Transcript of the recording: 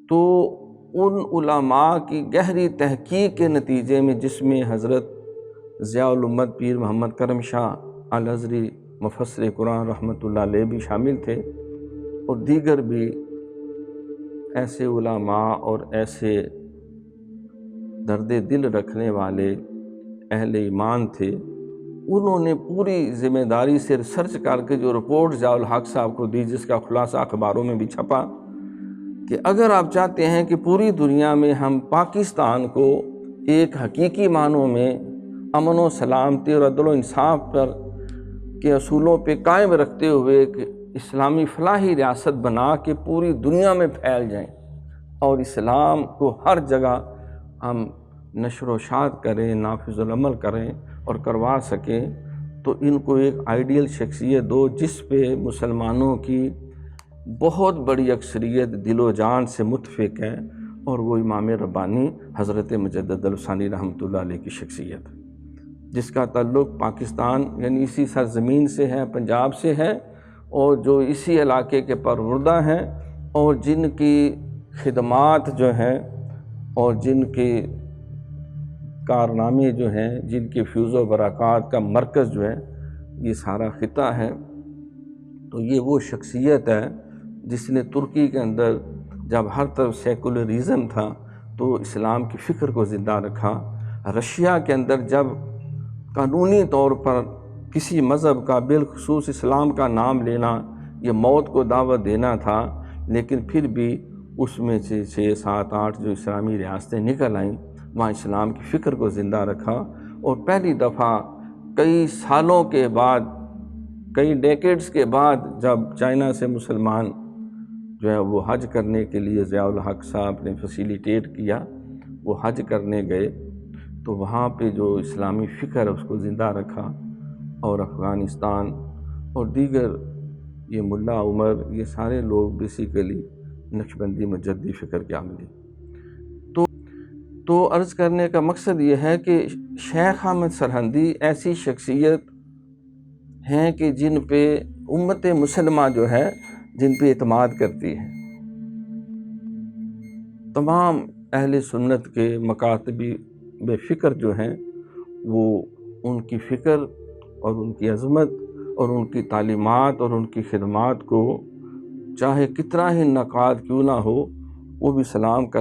تو ان علماء کی گہری تحقیق کے نتیجے میں، جس میں حضرت ضیاء الامت پیر محمد کرم شاہ الازہری مفسر قرآن رحمۃ اللہ علیہ بھی شامل تھے، اور دیگر بھی ایسے علماء اور ایسے درد دل رکھنے والے اہل ایمان تھے، انہوں نے پوری ذمہ داری سے ریسرچ کر کے جو رپورٹ ضیاء الحق صاحب کو دی، جس کا خلاصہ اخباروں میں بھی چھپا، کہ اگر آپ چاہتے ہیں کہ پوری دنیا میں ہم پاکستان کو ایک حقیقی معنوں میں امن و سلامتی اور عدل و انصاف پر کے اصولوں پہ قائم رکھتے ہوئے ایک اسلامی فلاحی ریاست بنا کے پوری دنیا میں پھیل جائیں اور اسلام کو ہر جگہ ہم نشر و شائع کریں، نافذ العمل کریں اور کروا سکیں، تو ان کو ایک آئیڈیل شخصیت دو جس پہ مسلمانوں کی بہت بڑی اکثریت دل و جان سے متفق ہے، اور وہ امام ربانی حضرت مجدد الثانی رحمۃ اللہ علیہ کی شخصیت، جس کا تعلق پاکستان یعنی اسی سرزمین سے ہے، پنجاب سے ہے، اور جو اسی علاقے کے پروردہ ہیں، اور جن کی خدمات جو ہیں اور جن کے کارنامے جو ہیں، جن کے فیوز و برکات کا مرکز جو ہے یہ سارا خطہ ہے۔ تو یہ وہ شخصیت ہے جس نے ترکی کے اندر جب ہر طرف سیکولرزم تھا تو اسلام کی فکر کو زندہ رکھا، رشیا کے اندر جب قانونی طور پر کسی مذہب کا بالخصوص اسلام کا نام لینا یہ موت کو دعوت دینا تھا، لیکن پھر بھی اس میں سے 6 7 8 جو اسلامی ریاستیں نکل آئیں، وہاں اسلام کی فکر کو زندہ رکھا، اور پہلی دفعہ کئی سالوں کے بعد، کئی ڈیکیڈز کے بعد، جب چائنا سے مسلمان جو ہے وہ حج کرنے کے لیے ضیاء الحق صاحب نے فیسیلیٹیٹ کیا، وہ حج کرنے گئے، تو وہاں پہ جو اسلامی فکر ہے اس کو زندہ رکھا، اور افغانستان اور دیگر یہ ملا عمر یہ سارے لوگ بیسیکلی نقشبندی مجددی فکر کے عاملی۔ تو عرض کرنے کا مقصد یہ ہے کہ شیخ احمد سرہندی ایسی شخصیت ہیں کہ جن پہ امت مسلمہ جو ہے جن پہ اعتماد کرتی ہے۔ تمام اہل سنت کے مکاتبی بے فکر جو ہیں وہ ان کی فکر اور ان کی عظمت اور ان کی تعلیمات اور ان کی خدمات کو چاہے کتنا ہی نقاد کیوں نہ ہو وہ بھی سلام کر